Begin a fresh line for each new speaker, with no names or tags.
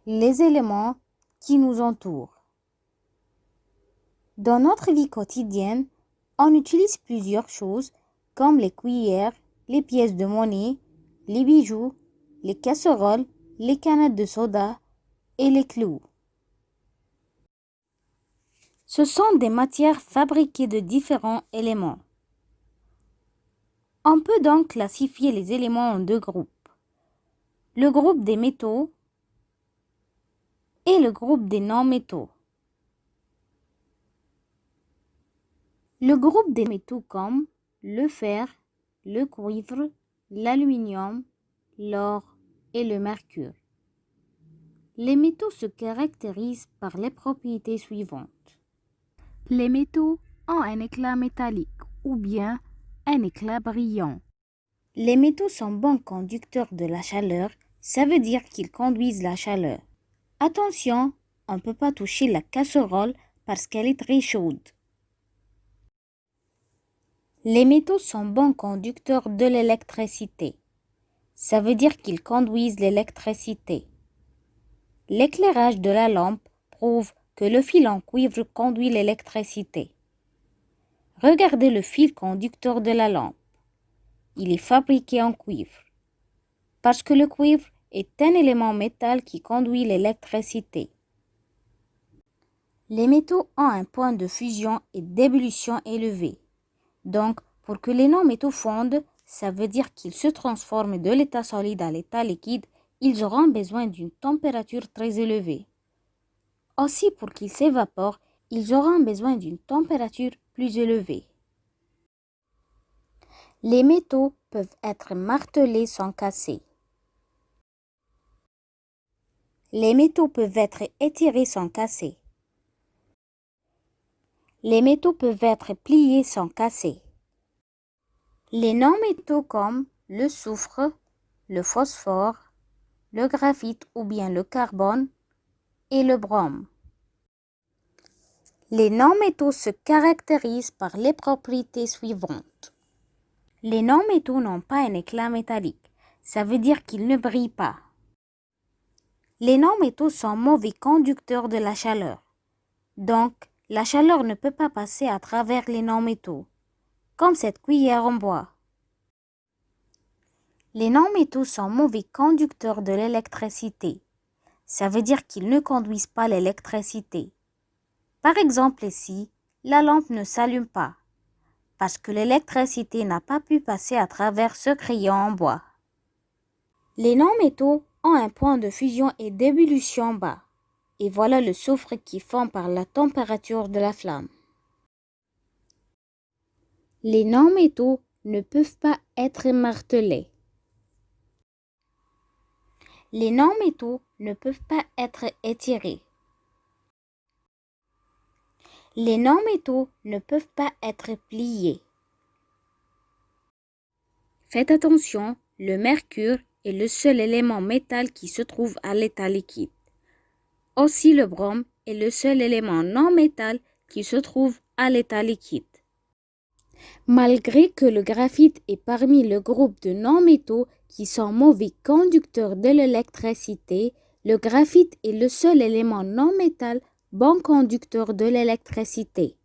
les éléments qui nous entourent. Dans notre vie quotidienne, on utilise plusieurs choses comme les cuillères, les pièces de monnaie, les bijoux, les casseroles, les canettes de soda et les clous. Ce sont des matières fabriquées de différents éléments. On peut donc classifier les éléments en deux groupes. Le groupe des métaux et le groupe des non-métaux. Le groupe des métaux comme le fer, le cuivre, l'aluminium, l'or et le mercure. Les métaux se caractérisent par les propriétés suivantes. Les métaux ont un éclat métallique ou bien un éclat brillant. Les métaux sont bons conducteurs de la chaleur, ça veut dire qu'ils conduisent la chaleur. Attention, on ne peut pas toucher la casserole parce qu'elle est très chaude. Les métaux sont bons conducteurs de l'électricité. Ça veut dire qu'ils conduisent l'électricité. L'éclairage de la lampe prouve que le fil en cuivre conduit l'électricité. Regardez le fil conducteur de la lampe. Il est fabriqué en cuivre. Parce que le cuivre est un élément métal qui conduit l'électricité. Les métaux ont un point de fusion et d'ébullition élevé. Donc, pour que les non-métaux fondent, ça veut dire qu'ils se transforment de l'état solide à l'état liquide, ils auront besoin d'une température très élevée. Aussi, pour qu'ils s'évaporent, ils auront besoin d'une température plus élevée. Les métaux peuvent être martelés sans casser. Les métaux peuvent être étirés sans casser. Les métaux peuvent être pliés sans casser. Les non-métaux comme le soufre, le phosphore, le graphite ou bien le carbone et le brome. Les non-métaux se caractérisent par les propriétés suivantes. Les non-métaux n'ont pas un éclat métallique, ça veut dire qu'ils ne brillent pas. Les non-métaux sont mauvais conducteurs de la chaleur. Donc, la chaleur ne peut pas passer à travers les non-métaux, comme cette cuillère en bois. Les non-métaux sont mauvais conducteurs de l'électricité. Ça veut dire qu'ils ne conduisent pas l'électricité. Par exemple ici, la lampe ne s'allume pas, parce que l'électricité n'a pas pu passer à travers ce crayon en bois. Les non-métaux ont un point de fusion et d'ébullition bas. Et voilà le soufre qui fond par la température de la flamme. Les non-métaux ne peuvent pas être martelés. Les non-métaux ne peuvent pas être étirés. Les non-métaux ne peuvent pas être pliés. Faites attention, le mercure est le seul élément métal qui se trouve à l'état liquide. Aussi, le brome est le seul élément non métal qui se trouve à l'état liquide. Malgré que le graphite est parmi le groupe de non-métaux qui sont mauvais conducteurs de l'électricité, le graphite est le seul élément non métal bon conducteur de l'électricité.